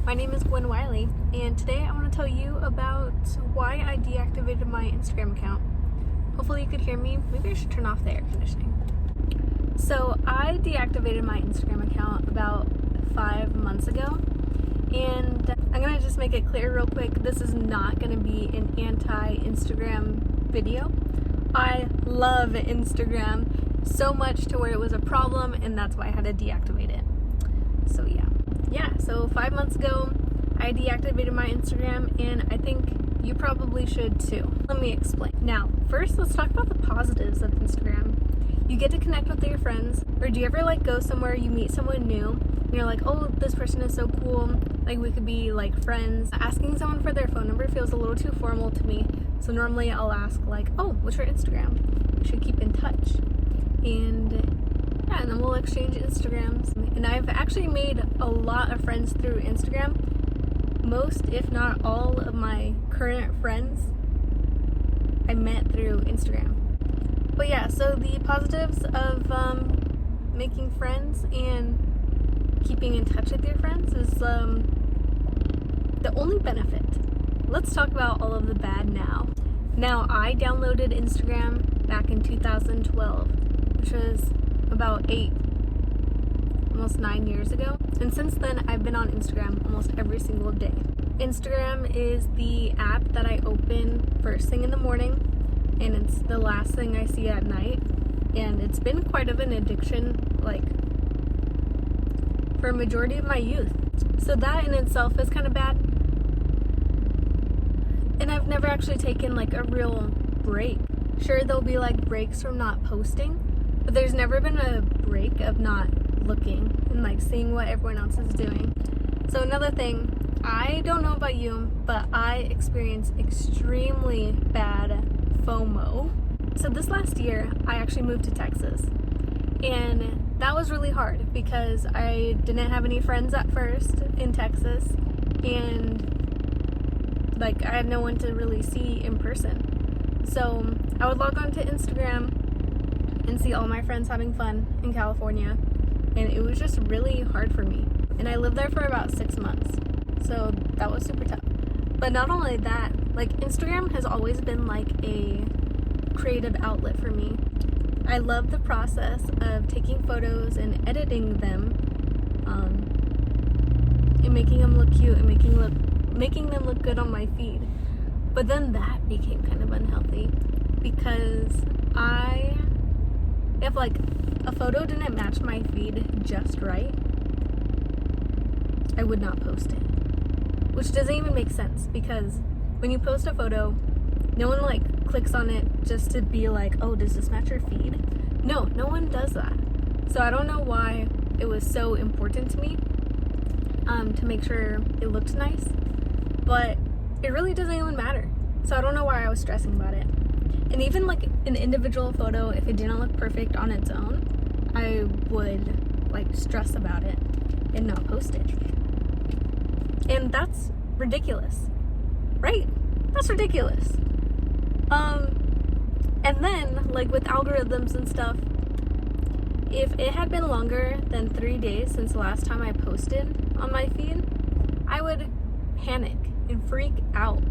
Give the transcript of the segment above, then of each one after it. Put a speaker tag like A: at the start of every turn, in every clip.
A: My name is Gwen Wiley, and today I want to tell you about why I deactivated my Instagram account. Hopefully you could hear me. Maybe I should turn off the air conditioning. So I deactivated my Instagram account about 5 months ago, and I'm going to just make it clear real quick, this is not going to be an anti-Instagram video. I love Instagram so much to where it was a problem, and that's why I had to deactivate it. So so 5 months ago I deactivated my Instagram, and I think you probably should too. Let me explain. Now first, let's talk about the positives of Instagram. You get to connect with your friends. Or do you ever go somewhere, you meet someone new, and you're like, oh, this person is so cool, like we could be like friends. Asking someone for their phone number feels a little too formal to me, so normally I'll ask oh, what's your Instagram? We should keep in touch. And then we'll exchange Instagrams. And I've actually made a lot of friends through Instagram. Most, if not all, of my current friends I met through Instagram. But yeah, so the positives of making friends and keeping in touch with your friends is the only benefit. Let's talk about all of the bad now. Now, I downloaded Instagram back in 2012, which was about almost 9 years ago. And since then, I've been on Instagram almost every single day. Instagram is the app that I open first thing in the morning, and it's the last thing I see at night. And it's been quite of an addiction, for a majority of my youth. So that in itself is kind of bad. And I've never actually taken a real break. Sure, there'll be breaks from not posting, but there's never been a break of not looking and seeing what everyone else is doing. So another thing, I don't know about you, but I experience extremely bad FOMO. So this last year, I actually moved to Texas, and that was really hard because I didn't have any friends at first in Texas, and I had no one to really see in person. So I would log on to Instagram and see all my friends having fun in California, and it was just really hard for me. And I lived there for about 6 months, so that was super tough. But not only that, Instagram has always been a creative outlet for me. I love the process of taking photos and editing them, and making them look cute and making them look good on my feed. But then that became kind of unhealthy because if a photo didn't match my feed just right, I would not post it. Which doesn't even make sense, because when you post a photo, no one clicks on it just to be oh, does this match your feed? No one does that. So I don't know why it was so important to me to make sure it looked nice, but it really doesn't even matter. So I don't know why I was stressing about it. And even an individual photo, if it didn't look perfect on its own, I would stress about it and not post it. And that's ridiculous, right? That's ridiculous. And then with algorithms and stuff, if it had been longer than 3 days since the last time I posted on my feed, I would panic and freak out.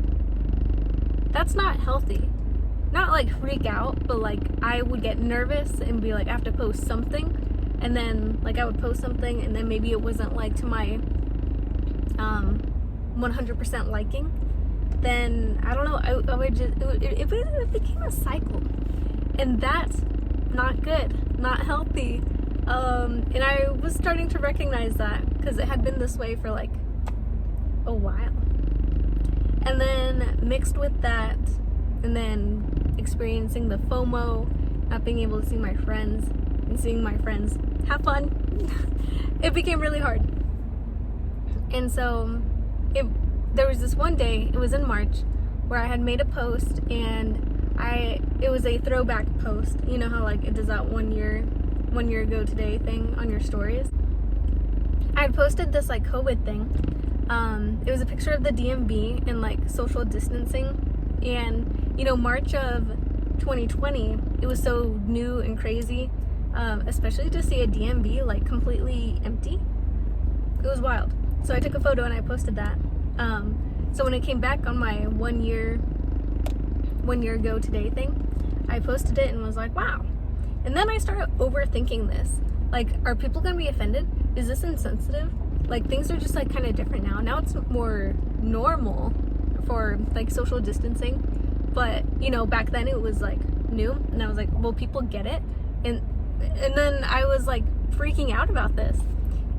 A: That's not healthy. Not freak out, but I would get nervous and be I have to post something, and then I would post something, and then maybe it wasn't to my 100% liking. Then I don't know, I would just it became a cycle, and that's not good, not healthy. And I was starting to recognize that because it had been this way for a while. And then mixed with that, and then experiencing the FOMO, not being able to see my friends and seeing my friends have fun, it became really hard. And so there was this one day, it was in March, where I had made a post, and it was a throwback post. You know how it does that 1 year ago today thing on your stories? I had posted this COVID thing. It was a picture of the DMV and social distancing, and March of 2020, it was so new and crazy, especially to see a DMV completely empty. It was wild. So I took a photo and I posted that. So when it came back on my 1 year ago today thing, I posted it and was like, wow. And then I started overthinking this. Like, are people gonna be offended? Is this insensitive? Like, things are just like kind of different now. Now it's more normal for like social distancing. But, you know, back then it was like new. And I was like, will people get it? And then I was like freaking out about this.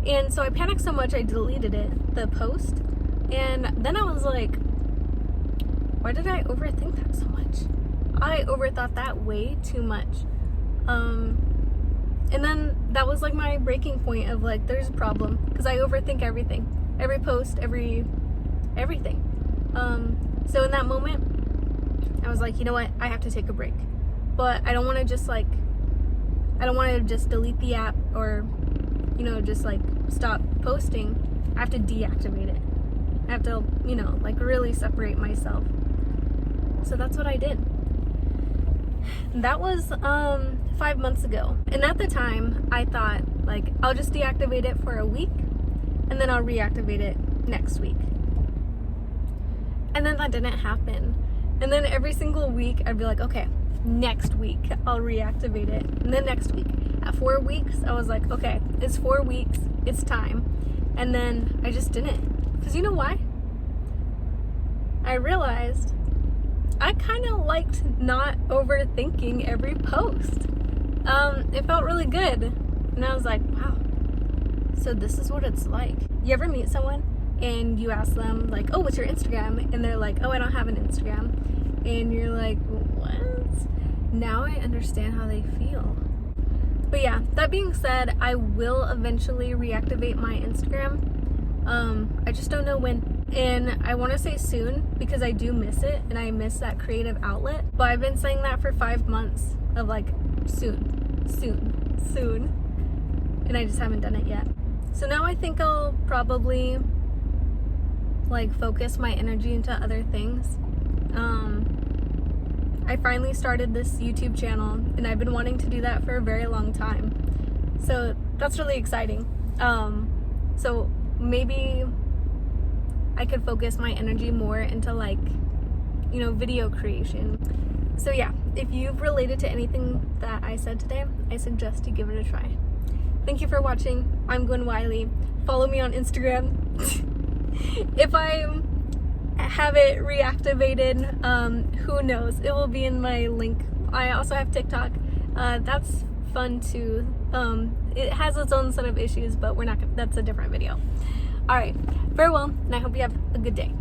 A: And so I panicked so much I deleted it, the post. And then I was like, why did I overthink that so much? I overthought that way too much. And then that was like my breaking point of like, there's a problem, because I overthink everything, every post, everything. So in that moment, I was like, you know what, I have to take a break. But I don't want to just like, I don't want to just delete the app or, you know, just like stop posting. I have to deactivate it. I have to, you know, like really separate myself. So that's what I did. That was 5 months ago. And at the time, I thought, like, I'll just deactivate it for a week, and then I'll reactivate it next week. And then that didn't happen. And then every single week, I'd be like, okay, next week, I'll reactivate it. And then next week. At 4 weeks, I was like, okay, it's 4 weeks, it's time. And then I just didn't. Because you know why? I realized I kind of liked not overthinking every post. It felt really good. And I was like, wow, so this is what it's like. You ever meet someone and you ask them like, oh, what's your Instagram? And they're like, oh, I don't have an Instagram. And you're like, what? Now I understand how they feel. But yeah, that being said, I will eventually reactivate my Instagram. I just don't know when. And I want to say soon, because I do miss it and I miss that creative outlet. But I've been saying that for 5 months of like soon. And I just haven't done it yet. So now I think I'll probably like focus my energy into other things. I finally started this YouTube channel and I've been wanting to do that for a very long time. So that's really exciting. So maybe I could focus my energy more into like, you know, video creation. So yeah, if you've related to anything that I said today, I suggest you give it a try. Thank you for watching. I'm Gwen Wiley. Follow me on Instagram. If I have it reactivated, who knows? It will be in my link. I also have TikTok. That's fun too. It has its own set of issues, but that's a different video. All right, farewell, and I hope you have a good day.